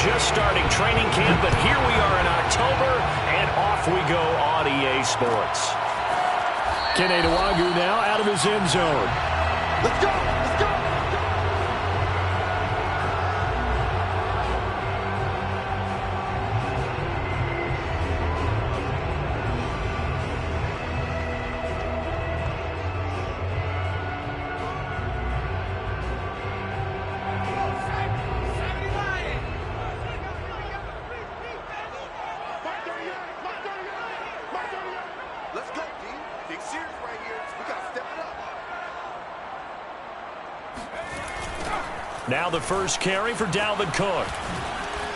just starting training camp, but here we are in October, and off we go on EA Sports. Kene Nwangwu now out of his end zone. Let's go! Let's go! Now the first carry for Dalvin Cook.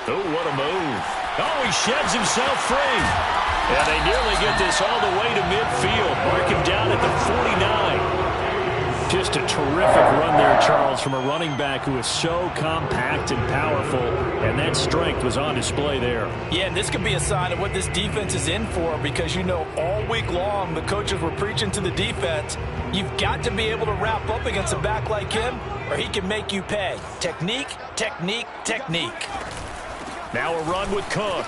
Oh, what a move. Oh, he sheds himself free. And they nearly get this all the way to midfield. Mark him down at the 49. Just a terrific run there, Charles, from a running back who is so compact and powerful, and that strength was on display there. Yeah, and this could be a sign of what this defense is in for, because, you know, all week long the coaches were preaching to the defense, you've got to be able to wrap up against a back like him, or he can make you pay. Technique, technique, technique. Now a run with Cook.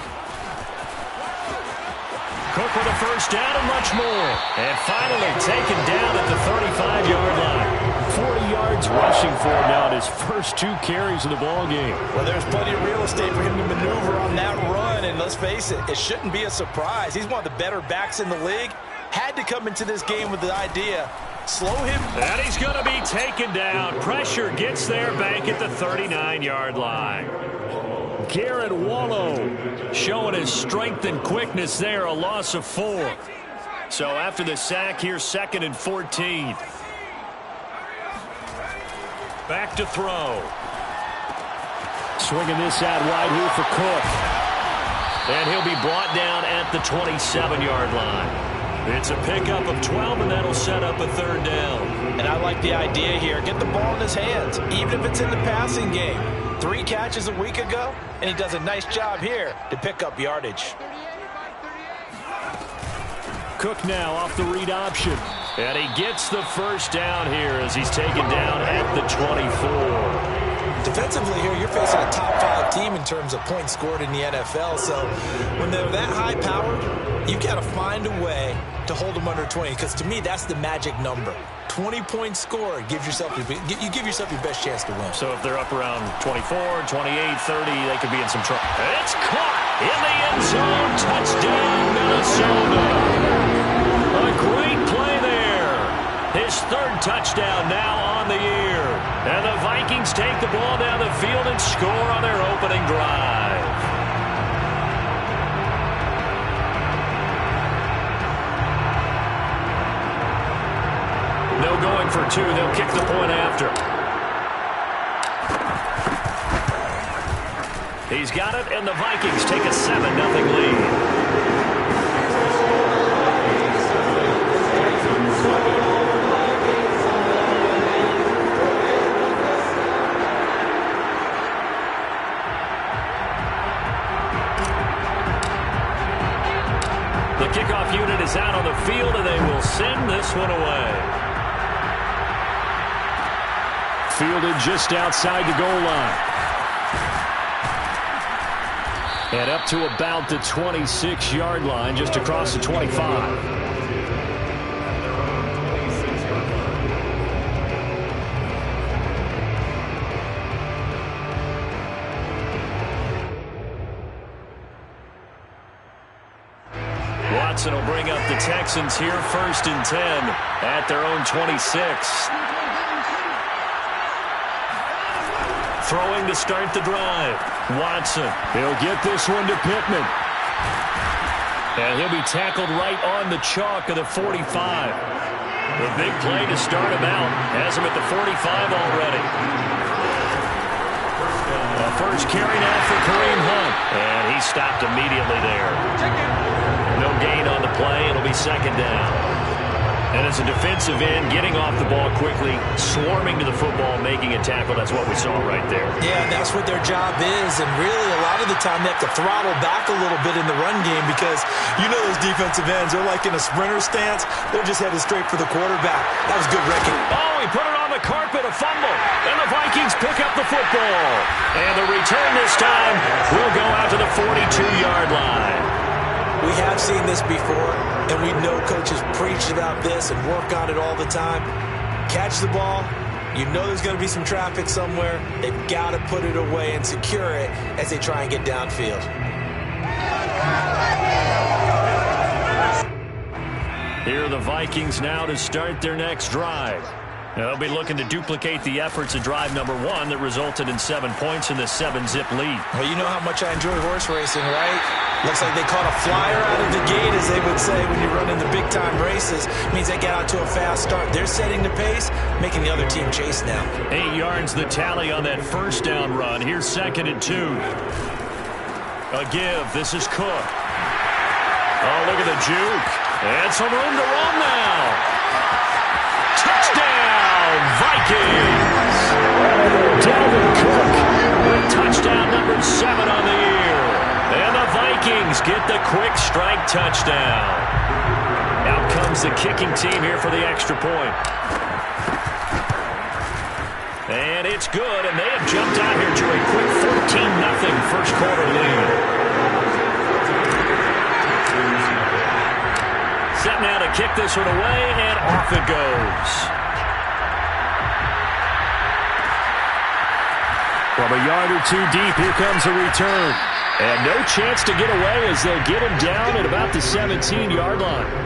Cook with a first down and much more. And finally taken down at the 35-yard line. 40 yards rushing for him now at his first 2 carries of the ballgame. Well, there's plenty of real estate for him to maneuver on that run, and let's face it, it shouldn't be a surprise. He's one of the better backs in the league. Had to come into this game with the idea, slow him. And he's going to be taken down. Pressure gets there back at the 39-yard line. Garrett Wallow showing his strength and quickness there, a loss of 4. So after the sack, here's 2nd and 14. Back to throw. Swinging this out wide here for Cook. And he'll be brought down at the 27-yard line. It's a pickup of 12, and that'll set up a 3rd down. And I like the idea here. Get the ball in his hands, even if it's in the passing game. 3 catches a week ago, and he does a nice job here to pick up yardage. Cook now off the read option. And he gets the first down here as he's taken down at the 24. Defensively here, you're facing a top-5 team in terms of points scored in the NFL. So when they're that high-powered, you've got to find a way to hold them under 20, because to me, that's the magic number. 20 points scored, you give yourself your best chance to win. So if they're up around 24, 28, 30, they could be in some trouble. It's caught in the end zone. Touchdown, Minnesota. A great play there. His 3rd touchdown now on the year. And the Vikings take the ball down the field and score on their opening drive. No going for 2. They'll kick the point after. He's got it, and the Vikings take a 7-0 lead. The kickoff unit is out on the field, and they will send this one away. Fielded just outside the goal line. And up to about the 26-yard line, just across the 25. Watson will bring up the Texans here, 1st and 10 at their own 26. Throwing to start the drive. Watson. He'll get this one to Pittman. And he'll be tackled right on the chalk of the 45. The big play to start him out. Has him at the 45 already. The first carry now for Kareem Hunt. And he stopped immediately there. No gain on the play. It'll be 2nd down. And as a defensive end, getting off the ball quickly, swarming to the football, making a tackle, that's what we saw right there. Yeah, that's what their job is. And really, a lot of the time, they have to throttle back a little bit in the run game, because you know those defensive ends, they're like in a sprinter stance. They're just headed straight for the quarterback. That was good wrecking. Oh, he put it on the carpet, a fumble. And the Vikings pick up the football. And the return this time will go out to the 42-yard line. We have seen this before, and we know coaches preach about this and work on it all the time. Catch the ball. You know there's going to be some traffic somewhere. They've got to put it away and secure it as they try and get downfield. Here are the Vikings now to start their next drive. They'll be looking to duplicate the efforts of drive number 1 that resulted in 7 points in the 7-zip lead. Well, you know how much I enjoy horse racing, right? Looks like they caught a flyer out of the gate, as they would say when you run in the big-time races. It means they get out to a fast start. They're setting the pace, making the other team chase now. 8 yards the tally on that first down run. Here's 2nd and 2. A give. This is Cook. Oh, look at the juke. And some room to run now. Touchdown, Vikings! Dalvin Cook with touchdown number 7 on the year. And the Vikings get the quick strike touchdown. Out comes the kicking team here for the extra point. And it's good, and they have jumped out here to a quick 14-0 first quarter lead. Set now to kick this one away, and off it goes. From a yard or 2 deep, here comes a return. And no chance to get away as they'll get him down at about the 17-yard line.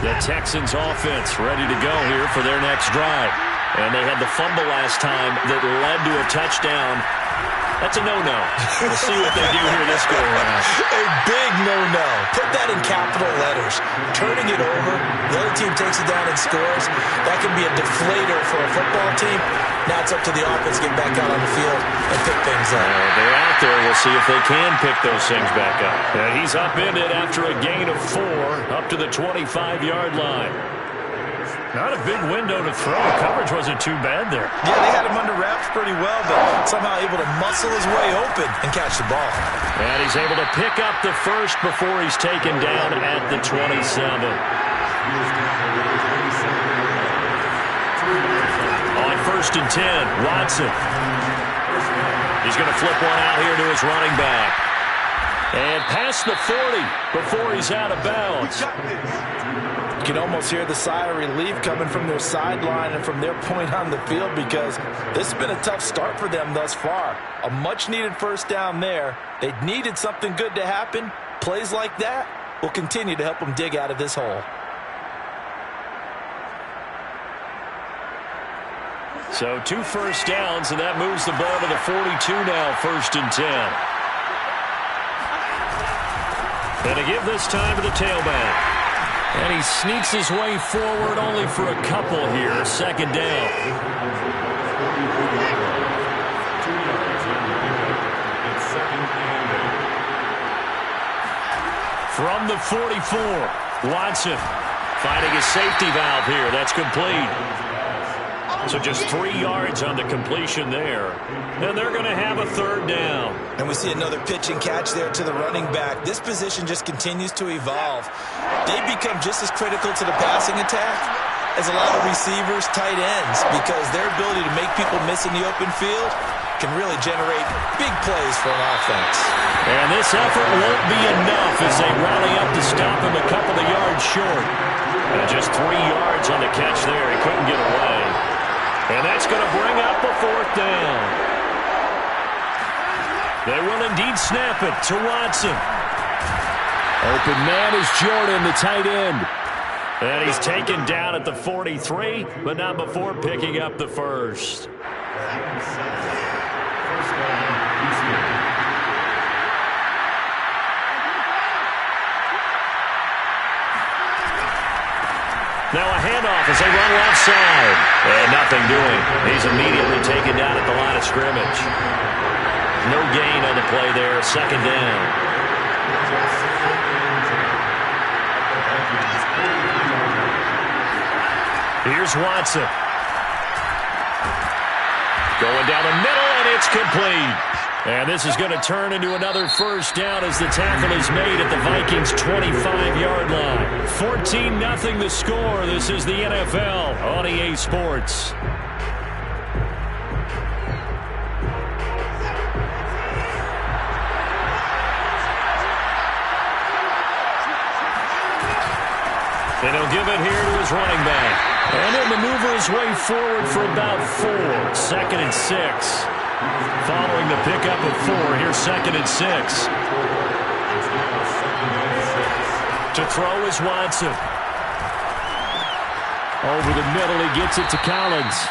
The Texans offense ready to go here for their next drive. And they had the fumble last time that led to a touchdown. That's a no-no. We'll see what they do here this go-around. A big no-no. Put that in capital letters. Turning it over, the other team takes it down and scores. That can be a deflator for a football team. Now it's up to the offense to get back out on the field and pick things up. They're out there. We'll see if they can pick those things back up. And he's upended after a gain of 4 up to the 25-yard line. Not a big window to throw. Coverage wasn't too bad there. Yeah, they had him under wraps pretty well, but somehow able to muscle his way open and catch the ball. And he's able to pick up the first before he's taken down at the 27. On 1st and 10, Watson. He's going to flip one out here to his running back. And past the 40 before he's out of bounds. You can almost hear the sigh of relief coming from their sideline and from their point on the field, because this has been a tough start for them thus far. A much-needed first down there. They needed something good to happen. Plays like that will continue to help them dig out of this hole. So 2 first downs, and that moves the ball to the 42 now, 1st and 10. And to give this time to the tailback. And he sneaks his way forward only for a couple here. 2nd down. From the 44, Watson finding his safety valve here. That's complete. So just 3 yards on the completion there. And they're going to have a 3rd down. And we see another pitch and catch there to the running back. This position just continues to evolve. They become just as critical to the passing attack as a lot of receivers, tight ends, because their ability to make people miss in the open field can really generate big plays for an offense. And this effort won't be enough as they rally up to stop him a couple of yards short. And just 3 yards on the catch there. He couldn't get away. And that's going to bring up a 4th down. They will indeed snap it to Watson. Open man is Jordan, the tight end. And he's taken down at the 43, but not before picking up the first. Now a handoff as they run left side. And nothing doing. He's immediately taken down at the line of scrimmage. No gain on the play there. 2nd down. Here's Watson. Going down the middle, and it's complete. And this is going to turn into another first down as the tackle is made at the Vikings' 25-yard line. 14-0 the score. This is the NFL on EA Sports. And he'll give it here to his running back. And he'll maneuver his way forward for about 4. 2nd and 6. Following the pickup of 4, here's 2nd and 6. To throw is Watson. Over the middle, he gets it to Collins.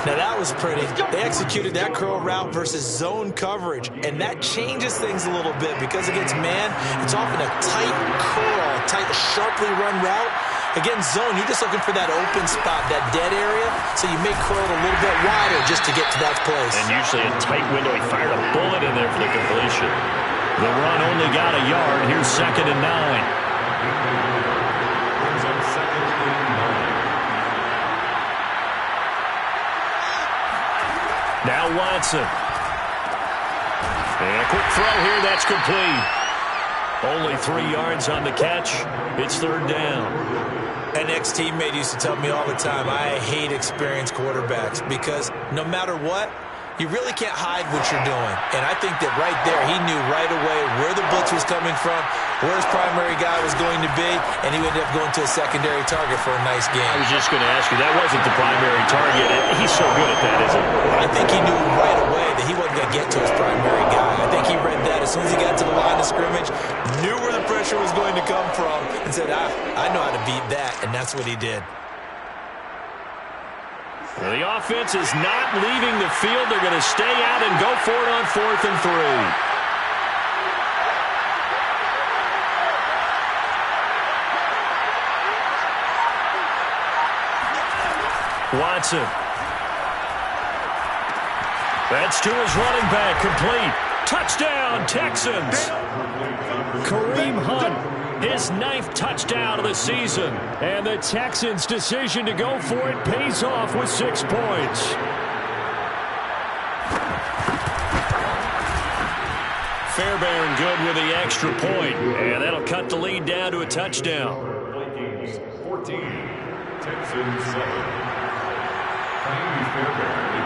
Now that was pretty. They executed that curl route versus zone coverage, and that changes things a little bit because against man, it's often a tight curl, tight, sharply run route. Against zone, you're just looking for that open spot, that dead area, so you may curl it a little bit wider just to get to that place. And usually a tight window. He fired a bullet in there for the completion. The run only got a yard. Here's 2nd and 9. Now Watson. And a quick throw here. That's complete. Only 3 yards on the catch. It's 3rd down. An ex-teammate used to tell me all the time, I hate experienced quarterbacks because no matter what, you really can't hide what you're doing. And I think that right there, he knew right away where the blitz was coming from, where his primary guy was going to be, and he ended up going to a secondary target for a nice game. I was just going to ask you, that wasn't the primary target. He's so good at that, isn't he? I think he knew right away that he wasn't going to get to his primary guy. I think he read that as soon as he got to the line of scrimmage, knew where the pressure was going to come from, and said, I know how to beat that, and that's what he did. Well, the offense is not leaving the field. They're going to stay out and go for it on 4th and 3. Watson. That's to his running back, complete. Touchdown, Texans. Kareem Hunt, his 9th touchdown of the season. And the Texans' decision to go for it pays off with 6 points. Fairbairn good with the extra point. And that'll cut the lead down to a touchdown. Vikings 14, Texans 7.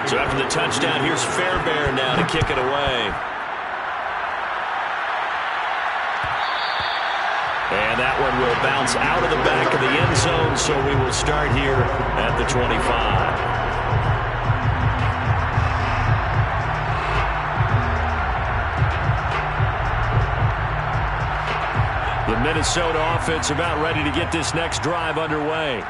So after the touchdown, here's Fairbairn now to kick it away. And that one will bounce out of the back of the end zone, so we will start here at the 25. The Minnesota offense about ready to get this next drive underway.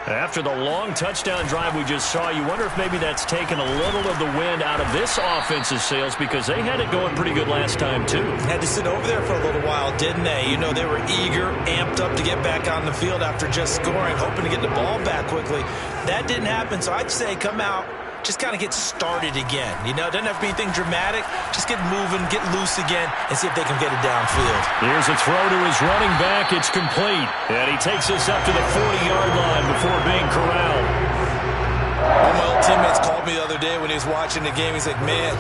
After the long touchdown drive we just saw, you wonder if maybe that's taken a little of the wind out of this offense's sails because they had it going pretty good last time, too. Had to sit over there for a little while, didn't they? You know, they were eager, amped up to get back on the field after just scoring, hoping to get the ball back quickly. That didn't happen, so I'd say come out, just kind of get started again. You know, it doesn't have to be anything dramatic. Just get moving, get loose again, and see if they can get it downfield. Here's a throw to his running back. It's complete. And he takes us up to the 40-yard line before being corralled. One of my old teammates called me the other day when he was watching the game. He's like, man,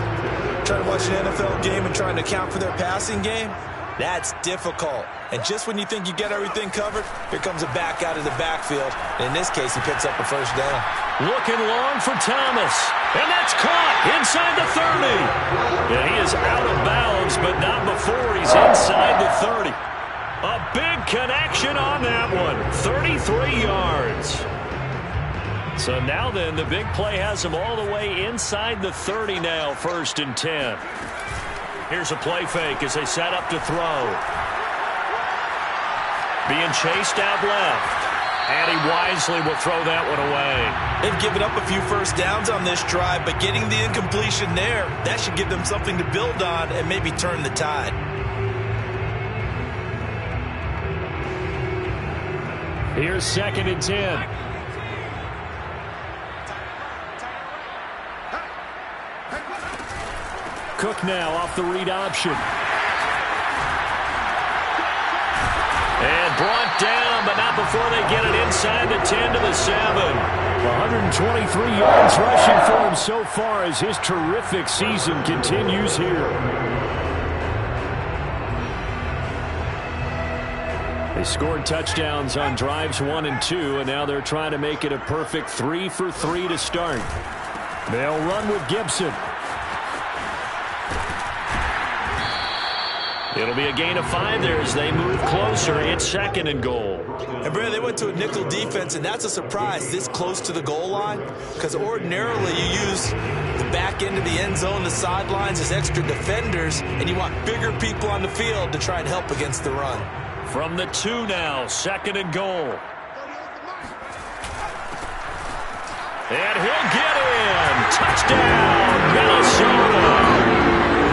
trying to watch an NFL game and trying to account for their passing game, that's difficult. And just when you think you get everything covered, here comes a back out of the backfield. And in this case, he picks up a first down. Looking long for Thomas. And that's caught inside the 30. And he is out of bounds, but not before he's inside the 30. A big connection on that one. 33 yards. So now then, the big play has him all the way inside the 30 now, 1st and 10. Here's a play fake as they set up to throw. Being chased out left. And he wisely will throw that one away. They've given up a few first downs on this drive, but getting the incompletion there, that should give them something to build on and maybe turn the tide. Here's 2nd and 10. Cook now off the read option. And brought down, but not before they get it inside inside the 10 to the 7. 123 yards rushing for him so far as his terrific season continues here. They scored touchdowns on drives 1 and 2, and now they're trying to make it a perfect 3 for 3 to start. They'll run with Gibson. It'll be a gain of 5 there as they move closer. It's 2nd and goal. And, Brad, they went to a nickel defense, and that's a surprise this close to the goal line, because ordinarily you use the back end of the end zone, the sidelines as extra defenders, and you want bigger people on the field to try and help against the run. From the 2 now, 2nd and goal. And he'll get in. Touchdown, Minnesota.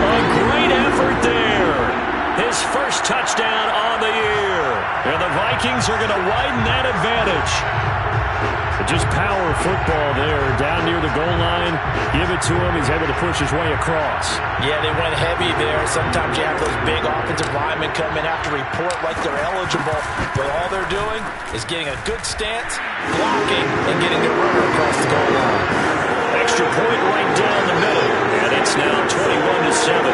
A great effort there. His first touchdown on the year. And the Vikings are going to widen that advantage. Just power football there. Down near the goal line. Give it to him. He's able to push his way across. Yeah, they went heavy there. Sometimes you have those big offensive linemen come in, have to report like they're eligible. But all they're doing is getting a good stance, blocking, and getting their runner across the goal line. Extra point right down the middle. And it's now 21 to 7.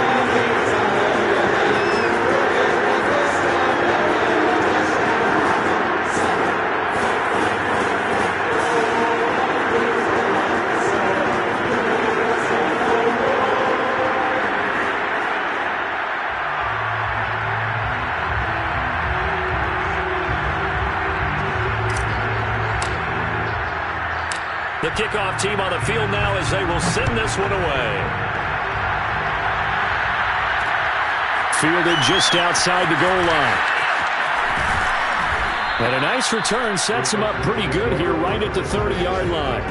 The kickoff team on the field now as they will send this one away. Fielded just outside the goal line. And a nice return sets him up pretty good here right at the 30-yard line.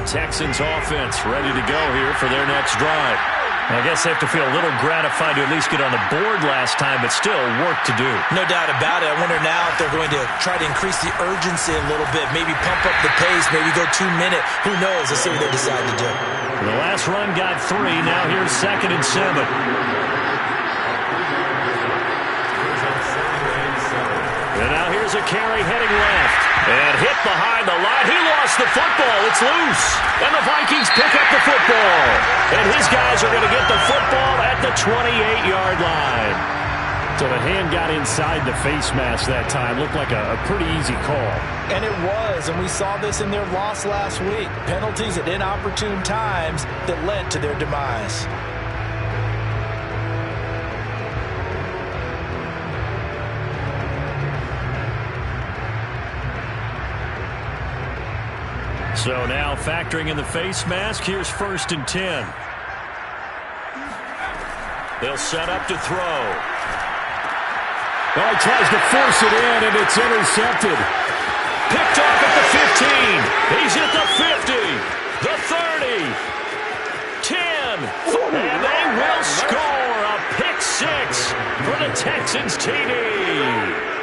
Texans offense ready to go here for their next drive. I guess they have to feel a little gratified to at least get on the board last time, but still work to do. No doubt about it. I wonder now if they're going to try to increase the urgency a little bit, maybe pump up the pace, maybe go 2 minute. Who knows? Let's see what they decide to do. The last run got 3. Now here's 2nd and 7. And now here's a carry heading left. And hit behind the line. He lost the football. It's loose. And the Vikings pick up the football. And his guys are going to get the football at the 28-yard line. So the hand got inside the face mask that time. Looked like a pretty easy call. And it was. And we saw this in their loss last week. Penalties at inopportune times that led to their demise. So now factoring in the face mask, here's 1st and 10. They'll set up to throw. Well, he tries to force it in, and it's intercepted. Picked off at the 15. He's at the 50. The 30. 10. And they will score a pick 6 for the Texans TD.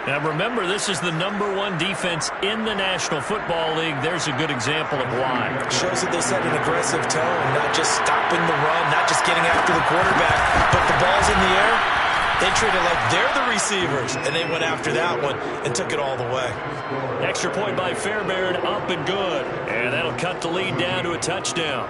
Now remember, this is the #1 defense in the National Football League. There's a good example of why. Shows that they set an aggressive tone, not just stopping the run, not just getting after the quarterback, but the ball's in the air. They treat it like they're the receivers, and they went after that one and took it all the way. Extra point by Fairbairn, up and good. And that'll cut the lead down to a touchdown.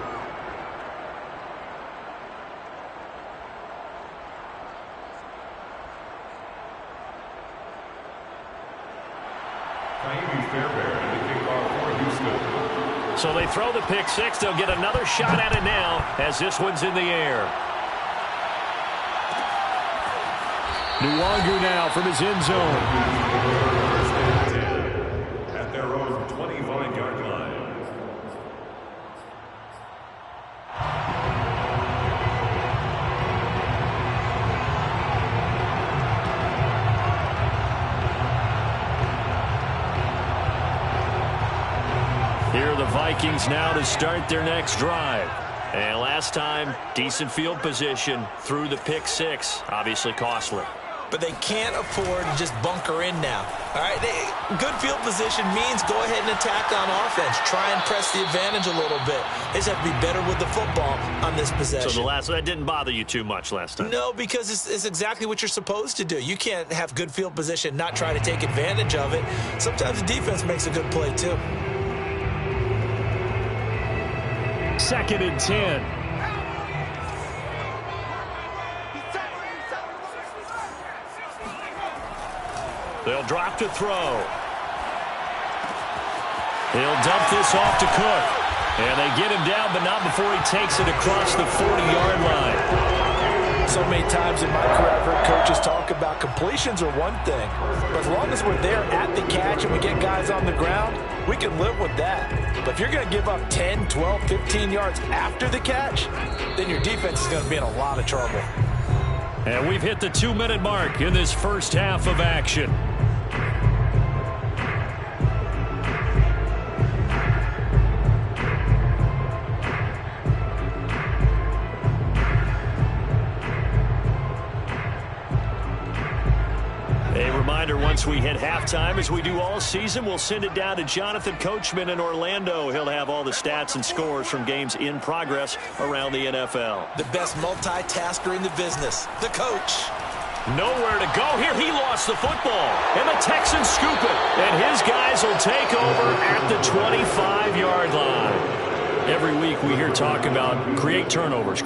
So they throw the pick 6. They'll get another shot at it now as this one's in the air. Nwangu now from his end zone. At their own 25-yard line. Here are the Vikings now to start their next drive. And last time, decent field position through the pick 6. Obviously costly. but they can't afford to just bunker in now. All right, good field position means go ahead and attack on offense. Try and press the advantage a little bit. They just have to be better with the football on this possession. So that didn't bother you too much last time? No, because it's exactly what you're supposed to do. You can't have good field position, not try to take advantage of it. Sometimes the defense makes a good play too. 2nd and 10. They'll drop to throw. He'll dump this off to Cook. And they get him down, but not before he takes it across the 40-yard line. So many times in my career, I've heard coaches talk about completions are one thing. But as long as we're there at the catch and we get guys on the ground, we can live with that. But if you're going to give up 10, 12, 15 yards after the catch, then your defense is going to be in a lot of trouble. And we've hit the 2-minute mark in this first half of action. A reminder, once we hit halftime, as we do all season, we'll send it down to Jonathan Coachman in Orlando. He'll have all the stats and scores from games in progress around the NFL. The best multitasker in the business, the coach. Nowhere to go here. He lost the football, and the Texans scoop it. And his guys will take over at the 25-yard line. Every week we hear talk about create turnovers.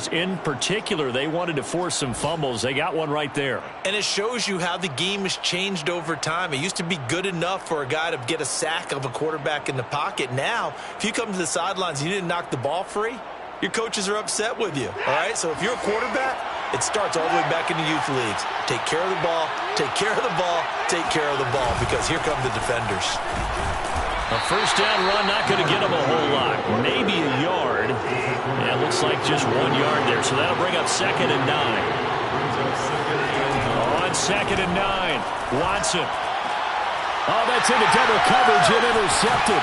In particular, they wanted to force some fumbles. They got one right there. And it shows you how the game has changed over time. It used to be good enough for a guy to get a sack of a quarterback in the pocket. Now, if you come to the sidelines and you didn't knock the ball free, your coaches are upset with you. All right, so if you're a quarterback, it starts all the way back in the youth leagues. Take care of the ball, take care of the ball, take care of the ball, because here come the defenders. A first down run, not going to get him a whole lot. Maybe a yard. Yeah, it looks like just 1 yard there. So that'll bring up 2nd and 9. On 2nd and 9, Watson. Oh, that's into double coverage and intercepted.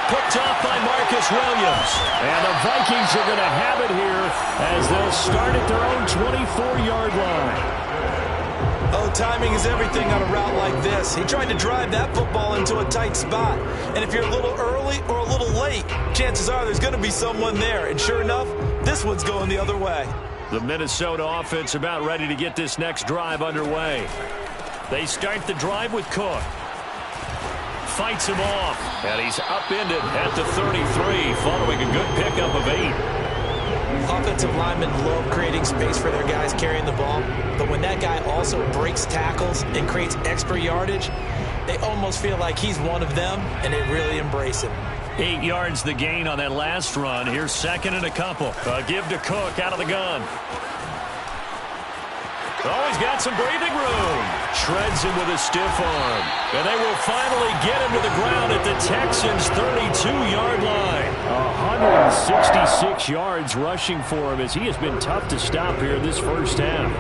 Picked off by Marcus Williams. And the Vikings are going to have it here as they'll start at their own 24-yard line. Oh, timing is everything on a route like this. He tried to drive that football into a tight spot. And if you're a little early or a little late, chances are there's going to be someone there. And sure enough, this one's going the other way. The Minnesota offense about ready to get this next drive underway. They start the drive with Cook. Fights him off. And he's upended at the 33 following a good pickup of 8. Offensive linemen love creating space for their guys carrying the ball, but when that guy also breaks tackles and creates extra yardage, they almost feel like he's one of them, and they really embrace him. 8 yards the gain on that last run. Here's 2nd and a couple. Give to Cook out of the gun. Oh, he's got some breathing room. Shreds him with a stiff arm. And they will finally get him to the ground at the Texans' 32-yard line. 166 yards rushing for him as he has been tough to stop here in this first half.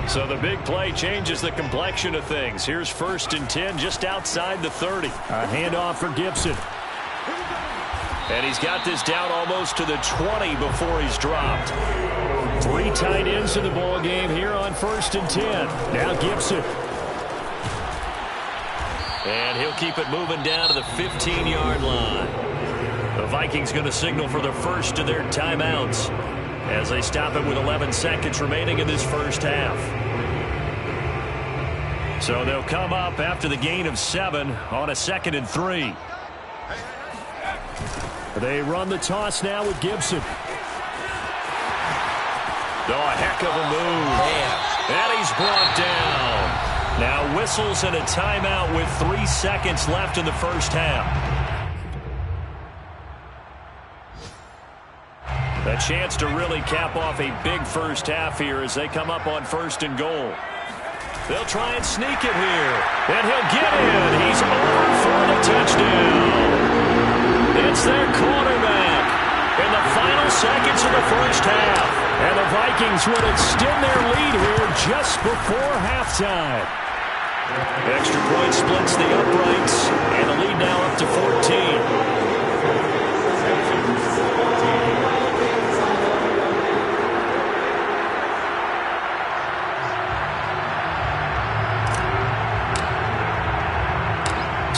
So the big play changes the complexion of things. Here's 1st and 10 just outside the 30. A handoff for Gibson. And he's got this down almost to the 20 before he's dropped. 3 tight ends in the ball game here on 1st and 10. Now Gibson. And he'll keep it moving down to the 15-yard line. The Vikings going to signal for the first of their timeouts as they stop it with 11 seconds remaining in this first half. So they'll come up after the gain of 7 on a 2nd and 3. They run the toss now with Gibson. Oh, a heck of a move. And he's brought down. Now whistles and a timeout with 3 seconds left in the first half. A chance to really cap off a big first half here as they come up on 1st and goal. They'll try and sneak it here. And he'll get in. He's over for the touchdown. It's their quarterback in the final seconds of the first half. And the Vikings would extend their lead here just before halftime. Extra point splits the uprights, and the lead now up to 14.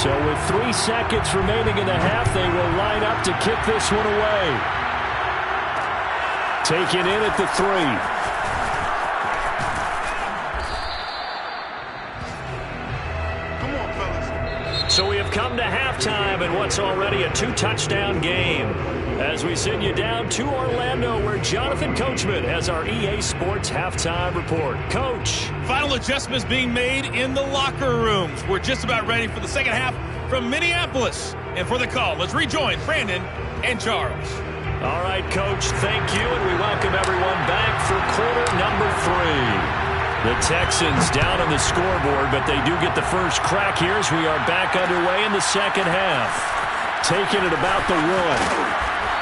So with 3 seconds remaining in the half, they will line up to kick this one away. Taken in at the 3. So we have come to halftime in what's already a 2-touchdown game. As we send you down to Orlando, where Jonathan Coachman has our EA Sports halftime report. Coach. Final adjustments being made in the locker rooms. We're just about ready for the second half from Minneapolis. And for the call, let's rejoin Brandon and Charles. All right, Coach, thank you, and we welcome everyone back for quarter number 3. The Texans down on the scoreboard, but they do get the first crack here as we are back underway in the second half. Taking it about the 1.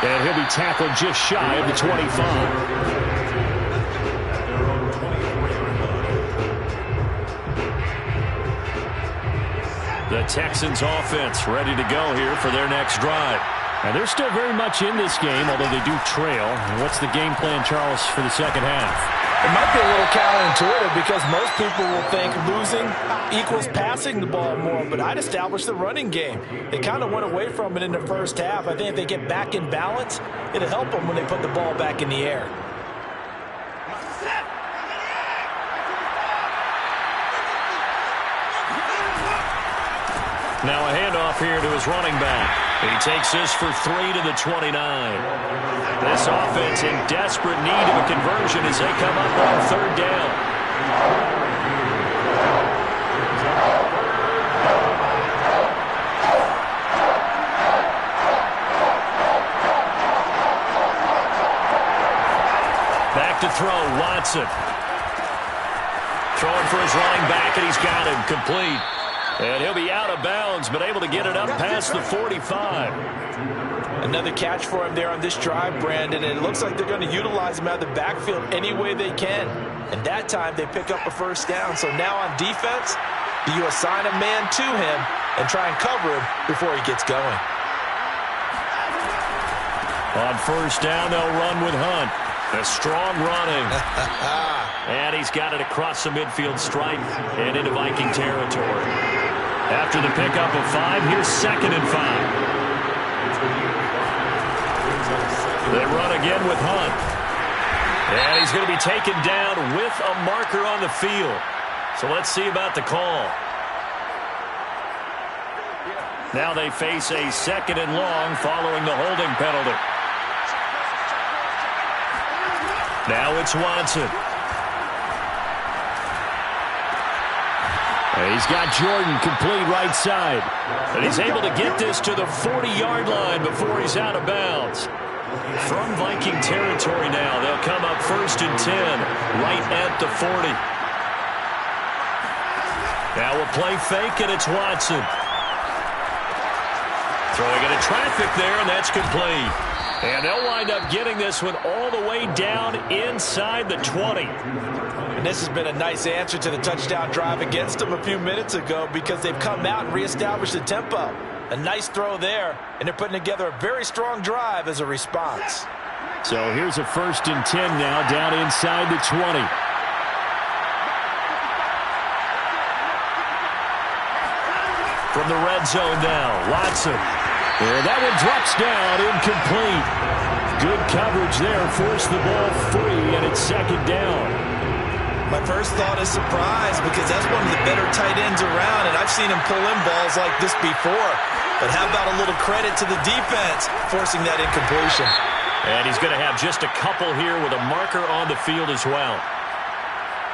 And he'll be tackled just shy of the 25. The Texans offense ready to go here for their next drive. And they're still very much in this game, although they do trail. And what's the game plan, Charles, for the second half? It might be a little counterintuitive because most people will think losing equals passing the ball more, but I'd establish the running game. They kind of went away from it in the first half. I think if they get back in balance, it'll help them when they put the ball back in the air. Now a handoff here to his running back. He takes this for 3 to the 29. This offense in desperate need of a conversion as they come up on 3rd down. Back to throw, Watson. Throwing for his running back, and he's got him complete. And he'll be out of bounds, but able to get it up past the 45. Another catch for him there on this drive, Brandon, and it looks like they're going to utilize him out of the backfield any way they can. And that time they pick up a first down. So now on defense, do you assign a man to him and try and cover him before he gets going? On first down, they'll run with Hunt. A strong running. And he's got it across the midfield stripe and into Viking territory. After the pickup of 5, here's 2nd and 5. They run again with Hunt. And he's going to be taken down with a marker on the field. So let's see about the call. Now they face a 2nd and long following the holding penalty. Now it's Watson. He's got Jordan complete right side. And he's able to get this to the 40-yard line before he's out of bounds. From Viking territory now, they'll come up 1st and 10, right at the 40. Now we'll play fake, and it's Watson. Throwing into traffic there, and that's complete. And they'll wind up getting this one all the way down inside the 20. And this has been a nice answer to the touchdown drive against them a few minutes ago because they've come out and reestablished the tempo. A nice throw there, and they're putting together a very strong drive as a response. So here's a 1st and 10 now down inside the 20. From the red zone now, Watson. And that one drops down, incomplete. Good coverage there, forced the ball free, and it's 2nd down. My first thought is surprise because that's one of the better tight ends around, and I've seen him pull in balls like this before. But how about a little credit to the defense forcing that incompletion? And he's going to have just a couple here with a marker on the field as well.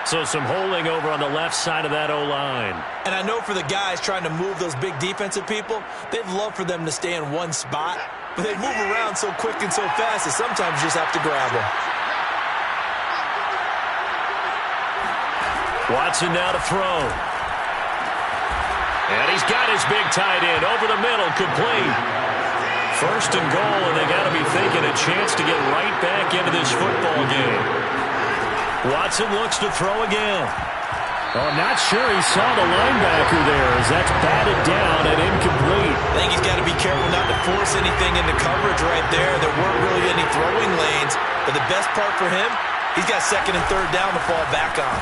So some holding over on the left side of that O-line. And I know for the guys trying to move those big defensive people, they'd love for them to stay in one spot. But they move around so quick and so fast that sometimes you just have to grab them. Watson now to throw. And he's got his big tight end over the middle, complete. 1st and goal, and they got to be thinking a chance to get right back into this football game. Watson looks to throw again. Oh, not sure he saw the linebacker there as that's batted down and incomplete. I think he's got to be careful not to force anything into coverage right there. There weren't really any throwing lanes, but the best part for him, he's got 2nd and 3rd down to fall back on.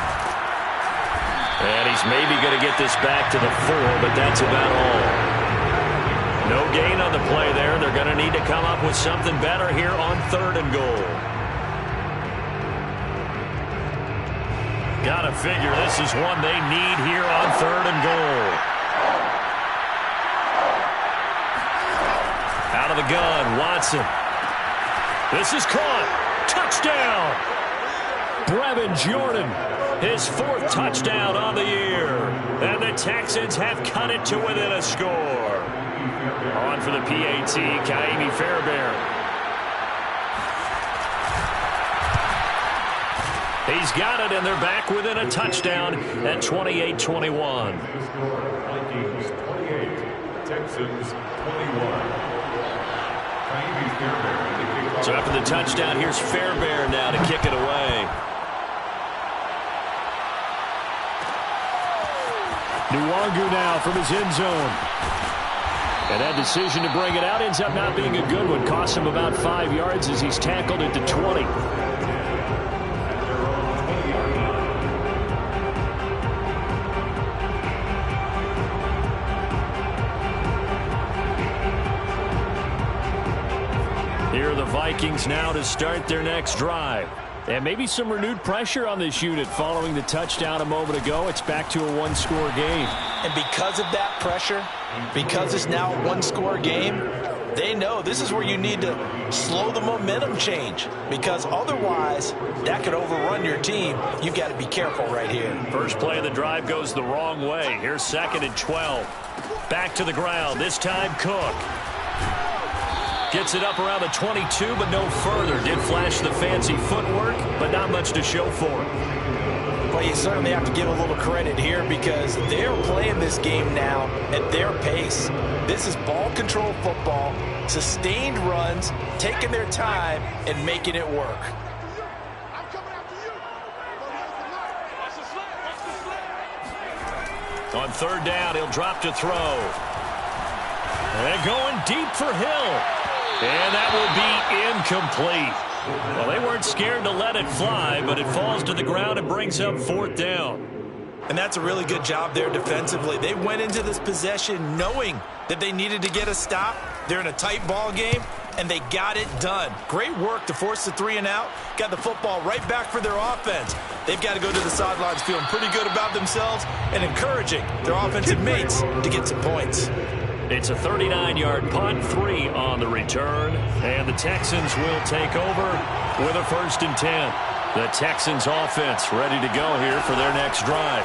And he's maybe going to get this back to the 4, but that's about all. No gain on the play there. They're going to need to come up with something better here on 3rd and goal. Got to figure this is one they need here on 3rd and goal. Out of the gun, Watson. This is caught. Touchdown! Brevin Jordan, his 4th touchdown on the year. And the Texans have cut it to within a score. On for the PAT, Ka'imi Fairbairn. He's got it, and they're back within a touchdown at 28-21. Vikings 28, Texans 21. So after the touchdown, here's Fairbairn now to kick it away. Nwangu now from his end zone. And that decision to bring it out ends up not being a good one. Costs him about 5 yards as he's tackled at the 20. Here are the Vikings now to start their next drive. And maybe some renewed pressure on this unit following the touchdown a moment ago. It's back to a 1-score game. And because of that pressure, because it's now a 1-score game, they know this is where you need to slow the momentum change. Because otherwise, that could overrun your team. You've got to be careful right here. First play of the drive goes the wrong way. Here's 2nd and 12. Back to the ground. This time, Cook. Gets it up around the 22, but no further. Did flash the fancy footwork, but not much to show for it. Well, you certainly have to give a little credit here because they're playing this game now at their pace. This is ball control football, sustained runs, taking their time, and making it work. On 3rd down, he'll drop to throw. And going deep for Hill. And that will be incomplete. Well, they weren't scared to let it fly, but it falls to the ground and brings up 4th down. And that's a really good job there defensively. They went into this possession knowing that they needed to get a stop. They're in a tight ball game, and they got it done. Great work to force the 3 and out. Got the football right back for their offense. They've got to go to the sidelines feeling pretty good about themselves and encouraging their offensive mates to get some points. It's a 39-yard punt, 3 on the return, and the Texans will take over with a 1st and 10. The Texans offense ready to go here for their next drive.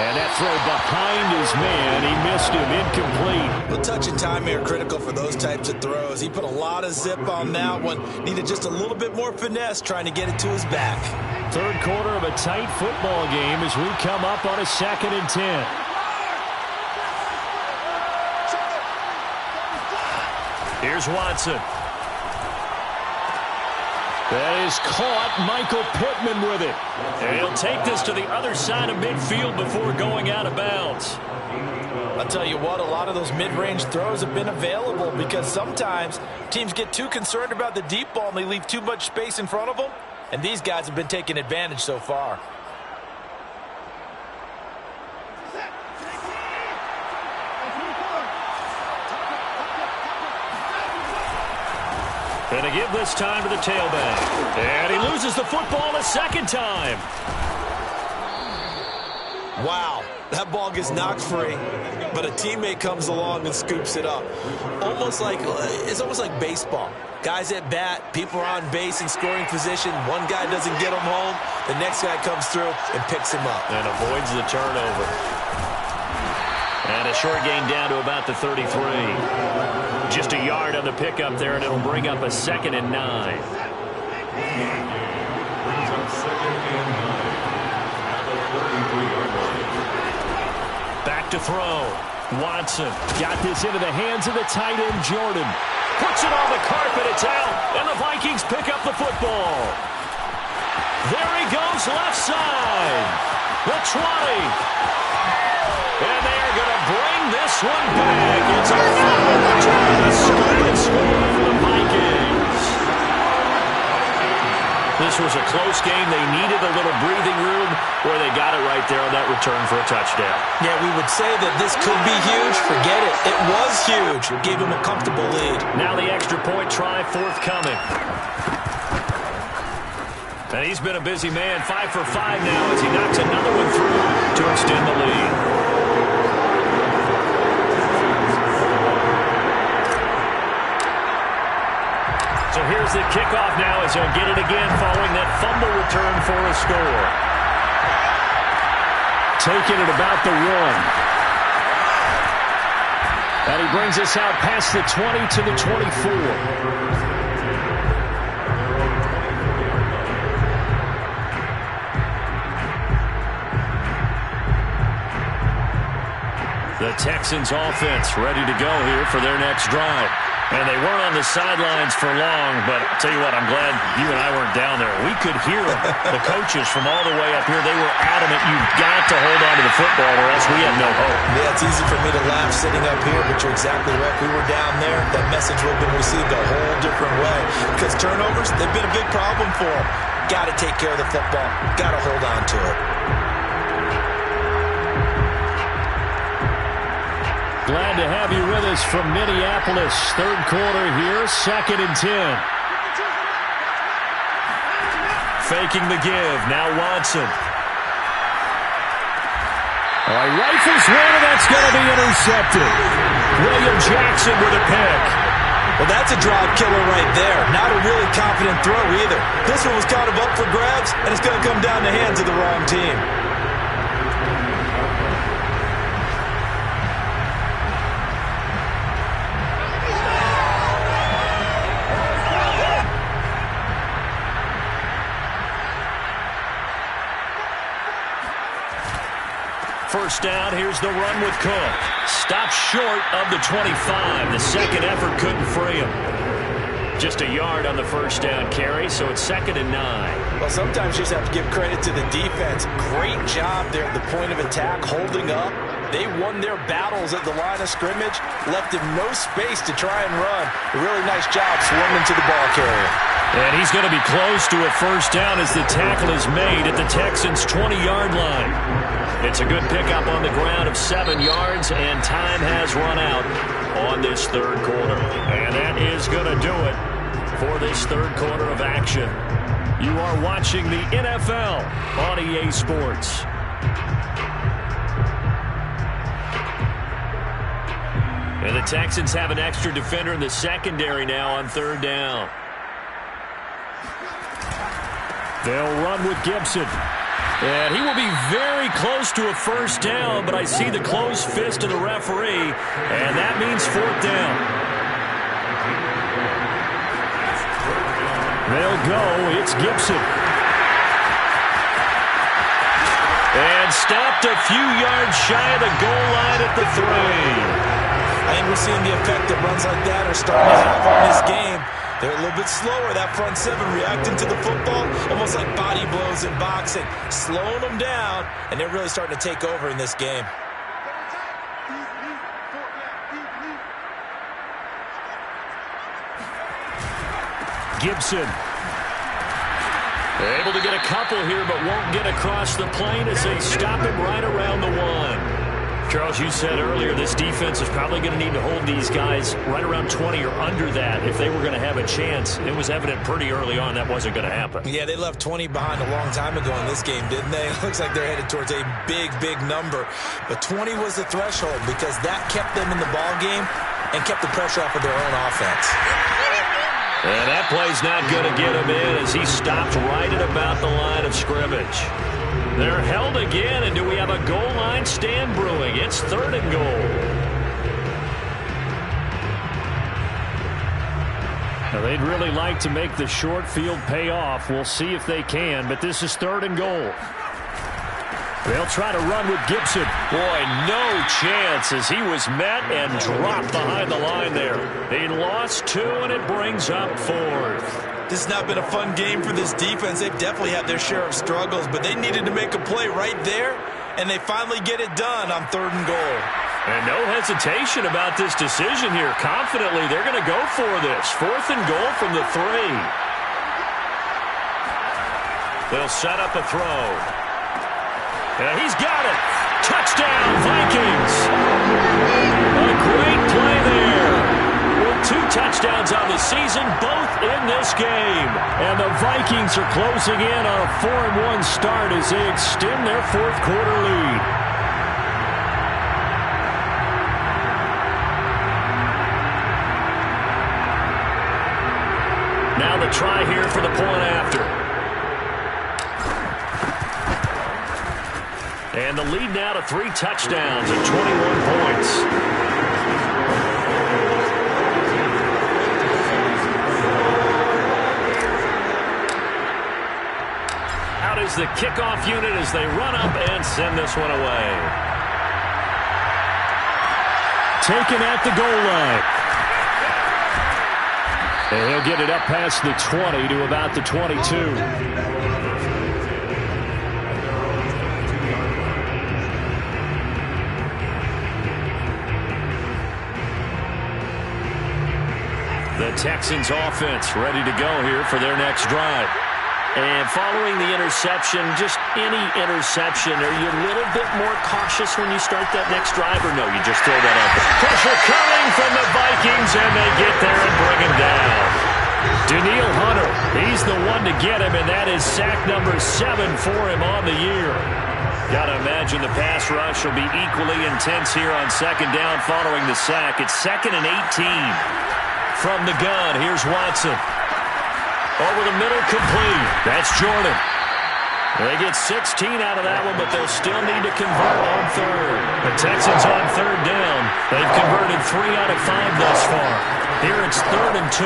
And that throw behind his man, he missed him, incomplete. The touch and time here critical for those types of throws. He put a lot of zip on that one. Needed just a little bit more finesse trying to get it to his back. 3rd quarter of a tight football game as we come up on a 2nd and 10. Here's Watson. That is caught. Michael Pittman with it. And he'll take this to the other side of midfield before going out of bounds. I'll tell you what, a lot of those mid-range throws have been available because sometimes teams get too concerned about the deep ball and they leave too much space in front of them. And these guys have been taking advantage so far. And to give this time to the tailback. And he loses the football a 2nd time. Wow, that ball gets knocked free, but a teammate comes along and scoops it up. It's almost like baseball. Guys at bat, people are on base in scoring position. One guy doesn't get him home. The next guy comes through and picks him up. And avoids the turnover. And a short gain down to about the 33. Just a yard on the pickup there, and it'll bring up a 2nd and 9. Brings up 2nd and 9 at the 33-yard line. Back to throw. Watson got this into the hands of the tight end, Jordan. Puts it on the carpet. It's out, and the Vikings pick up the football. There he goes, left side. The 20. And they are going to bring this one back. It's a final return, a scoop and score for the Vikings. This was a close game. They needed a little breathing room where they got it right there on that return for a touchdown. Yeah, we would say that this could be huge. Forget it. It was huge. It gave him a comfortable lead. Now the extra point try forthcoming. And he's been a busy man. 5 for 5 now as he knocks another one through to extend the lead. So here's the kickoff now as he'll get it again following that fumble return for a score. Taking it about the 1. And he brings us out past the 20 to the 24. The Texans offense ready to go here for their next drive. And they weren't on the sidelines for long, but I'll tell you what, I'm glad you and I weren't down there. We could hear the coaches from all the way up here. They were adamant, you've got to hold on to the football or else we have no hope. Yeah, it's easy for me to laugh sitting up here, but you're exactly right. We were down there. That message would have been received a whole different way. Because turnovers, they've been a big problem for them. Got to take care of the football. Got to hold on to it. Glad to have you with us from Minneapolis. Third quarter here, 2nd and 10. Faking the give. Now Watson. All right, rifles one, and that's going to be intercepted. William Jackson with a pick. Well, that's a drive killer right there. Not a really confident throw either. This one was kind of up for grabs, and it's going to come down the hands of the wrong team. First down, here's the run with Cook. Stopped short of the 25. The second effort couldn't free him. Just a yard on the first down carry, so it's 2nd and 9. Well, sometimes you just have to give credit to the defense. Great job there at the point of attack, holding up. They won their battles at the line of scrimmage, left him no space to try and run. A really nice job swarming to the ball carrier. And he's going to be close to a first down as the tackle is made at the Texans' 20-yard line. It's a good pickup on the ground of 7 yards, and time has run out on this third quarter. And that is going to do it for this third quarter of action. You are watching the NFL on EA Sports. And the Texans have an extra defender in the secondary now on third down. They'll run with Gibson. And he will be very close to a first down, but I see the closed fist of the referee, and that means 4th down. They'll go. It's Gibson. And stopped a few yards shy of the goal line at the 3. I think we're seeing the effect that runs like that are starting to have on this game. They're a little bit slower, that front 7, reacting to the football, almost like body blows in boxing, slowing them down, and they're really starting to take over in this game. Gibson. They're able to get a couple here, but won't get across the plane as they stop him right around the 1. Charles, you said earlier this defense is probably going to need to hold these guys right around 20 or under that if they were going to have a chance. It was evident pretty early on that wasn't going to happen. Yeah, they left 20 behind a long time ago in this game, didn't they? It looks like they're headed towards a big, big number. But 20 was the threshold because that kept them in the ball game and kept the pressure off of their own offense. And that play's not going to get him in as he stopped right at about the line of scrimmage. They're held again, and do we have a goal line stand brewing? It's 3rd and goal. Now they'd really like to make the short field pay off. We'll see if they can, but this is 3rd and goal. They'll try to run with Gibson. Boy, no chance as he was met and dropped behind the line there. He lost 2, and it brings up 4th. This has not been a fun game for this defense. They've definitely had their share of struggles, but they needed to make a play right there, and they finally get it done on 3rd and goal. And no hesitation about this decision here. Confidently, they're going to go for this. 4th and goal from the 3. They'll set up a throw. And he's got it. Touchdown, Vikings. A great play there. With 2 touchdowns on the season, both in this game. And the Vikings are closing in on a 4-1 start as they extend their 4th quarter lead. Now the try here for the point after. And the lead now to 3 touchdowns and 21 points. Out is the kickoff unit as they run up and send this one away. Taken at the goal line. And he'll get it up past the 20 to about the 22. The Texans offense ready to go here for their next drive. And following the interception, just any interception, are you a little bit more cautious when you start that next drive, or no, you just throw that up? Pressure coming from the Vikings, and they get there and bring him down. Danielle Hunter, he's the one to get him, and that is sack number 7 for him on the year. Got to imagine the pass rush will be equally intense here on 2nd down following the sack. It's 2nd and 18. From the gun, here's Watson. Over the middle, complete. That's Jordan. They get 16 out of that one, but they'll still need to convert on 3rd. The Texans on 3rd down. They've converted 3 out of 5 thus far. Here it's 3rd and 2.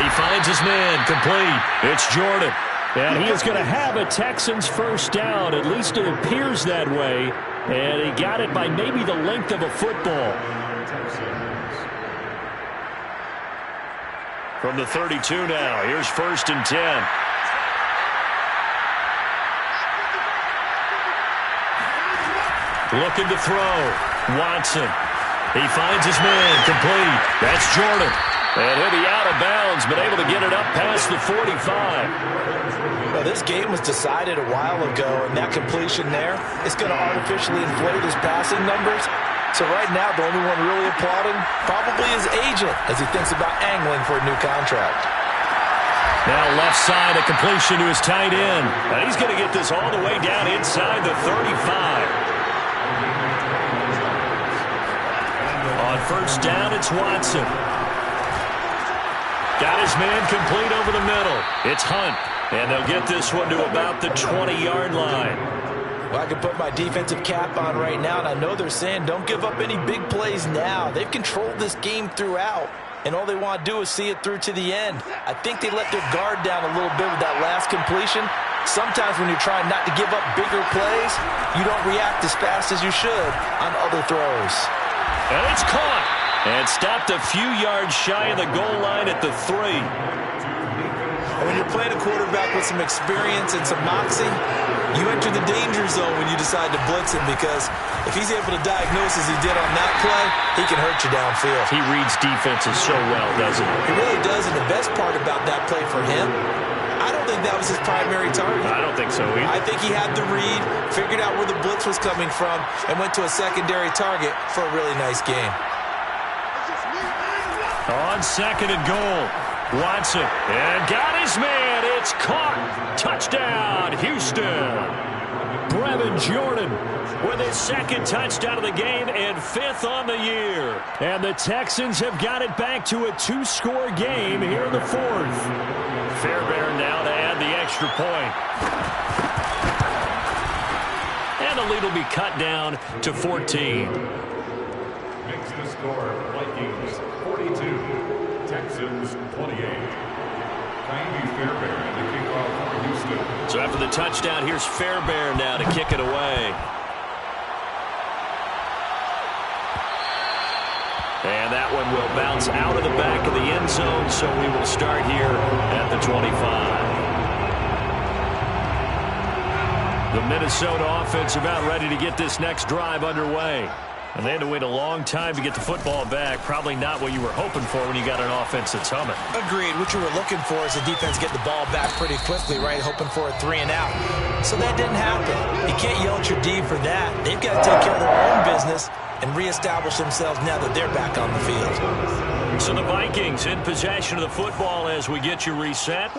He finds his man, complete. It's Jordan. And he is going to have a Texans first down. At least it appears that way. And he got it by maybe the length of a football. From the 32 now, here's 1st and 10. Looking to throw. Watson. He finds his man, complete. That's Jordan. And he'll be out of bounds, but able to get it up past the 45. Well, this game was decided a while ago, and that completion there is going to artificially inflate his passing numbers. So right now, the only one really applauding probably his agent as he thinks about angling for a new contract. Now left side, a completion to his tight end. And he's going to get this all the way down inside the 35. On 1st down, it's Watson. Got his man complete over the middle. It's Hunt. And they'll get this one to about the 20-yard line. Well, I can put my defensive cap on right now, and I know they're saying don't give up any big plays now. They've controlled this game throughout, and all they want to do is see it through to the end. I think they let their guard down a little bit with that last completion. Sometimes when you're trying not to give up bigger plays, you don't react as fast as you should on other throws. And it's caught and stopped a few yards shy of the goal line at the 3. And when you're playing a quarterback with some experience and some moxie, you enter the danger zone when you decide to blitz him, because if he's able to diagnose as he did on that play, he can hurt you downfield. He reads defenses so well, doesn't he? He really does, and the best part about that play for him, I don't think that was his primary target. I don't think so either. I think he had the read, figured out where the blitz was coming from, and went to a secondary target for a really nice game. On 2nd and goal, Watson, and got his man. It's caught. Touchdown, Houston. Brevin Jordan with his 2nd touchdown of the game and 5th on the year. And the Texans have got it back to a 2-score game here in the 4th. Fairbairn now to add the extra point. And the lead will be cut down to 14. Makes the score Vikings 42, Texans 28. Ka'imi Fairbairn, the kickoff for Houston. So after the touchdown, here's Fairbairn now to kick it away. And that one will bounce out of the back of the end zone, so we will start here at the 25. The Minnesota offense about ready to get this next drive underway. And they had to wait a long time to get the football back. Probably not what you were hoping for when you got an offense that's humming. Agreed. What you were looking for is the defense get the ball back pretty quickly, right? Hoping for a 3-and-out. So that didn't happen. You can't yell at your D for that. They've got to take care of their own business and reestablish themselves now that they're back on the field. So the Vikings in possession of the football as we get you reset.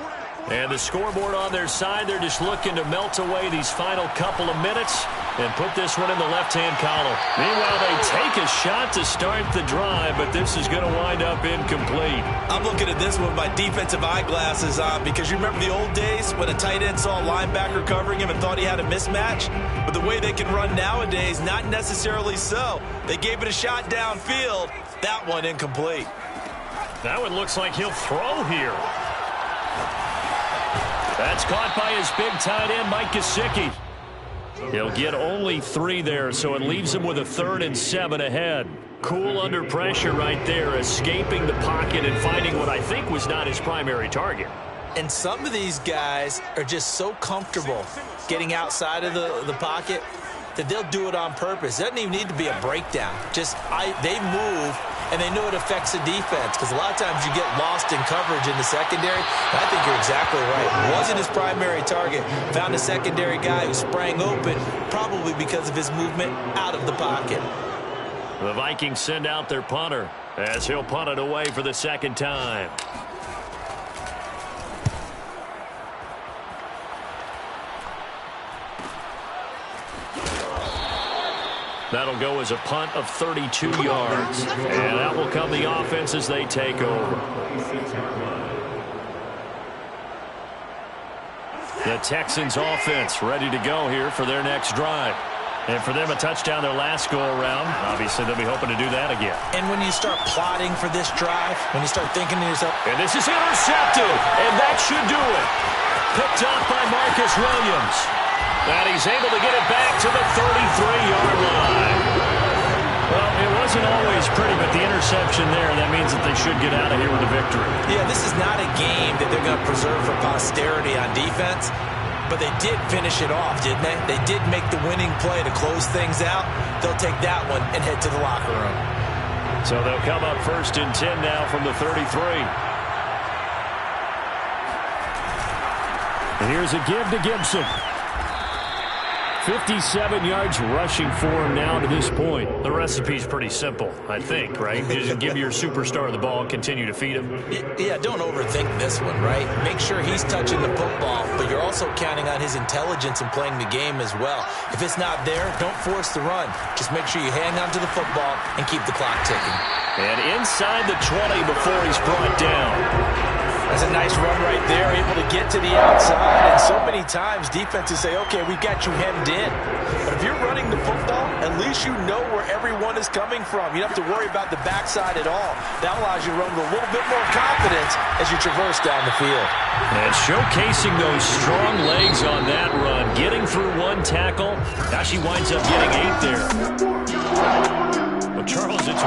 And the scoreboard on their side, they're just looking to melt away these final couple of minutes and put this one in the left-hand column. Meanwhile, they take a shot to start the drive, but this is going to wind up incomplete. I'm looking at this with my defensive eyeglasses on because you remember the old days when a tight end saw a linebacker covering him and thought he had a mismatch? But the way they can run nowadays, not necessarily so. They gave it a shot downfield. That one incomplete. That one looks like he'll throw here. That's caught by his big tight end, Mike Gesicki. He'll get only 3 there, so it leaves him with a 3rd and 7 ahead. Cool under pressure right there, escaping the pocket and finding what I think was not his primary target. And some of these guys are just so comfortable getting outside of the pocket that they'll do it on purpose. It doesn't even need to be a breakdown. They move, and they know it affects the defense because a lot of times you get lost in coverage in the secondary. And I think you're exactly right. Wasn't his primary target. Found a secondary guy who sprang open, probably because of his movement out of the pocket. The Vikings send out their punter as he'll punt it away for the second time. That'll go as a punt of 32 yards. And that will come the offense as they take over. The Texans offense ready to go here for their next drive. And for them, a touchdown their last go-around. Obviously, they'll be hoping to do that again. And when you start plotting for this drive, when you start thinking to yourself, and this is intercepted, and that should do it. Picked up by Marcus Williams. And he's able to get it back to the 33-yard line. Well, it wasn't always pretty, but the interception there, that means that they should get out of here with a victory. Yeah, this is not a game that they're going to preserve for posterity on defense. But they did finish it off, didn't they? They did make the winning play to close things out. They'll take that one and head to the locker room. So they'll come up 1st and 10 now from the 33. And here's a give to Gibson. 57 yards rushing for him now to this point. The recipe's pretty simple, I think, right? Just give your superstar the ball and continue to feed him. Yeah, don't overthink this one, right? Make sure he's touching the football, but you're also counting on his intelligence in playing the game as well. If it's not there, don't force the run. Just make sure you hang on to the football and keep the clock ticking. And inside the 20 before he's brought down. That's a nice run right there, able to get to the outside. And so many times defenses say, okay, we've got you hemmed in. But if you're running the football, at least you know where everyone is coming from. You don't have to worry about the backside at all. That allows you to run with a little bit more confidence as you traverse down the field. And showcasing those strong legs on that run, getting through one tackle. Now she winds up getting 8 there. Well, Charles, it's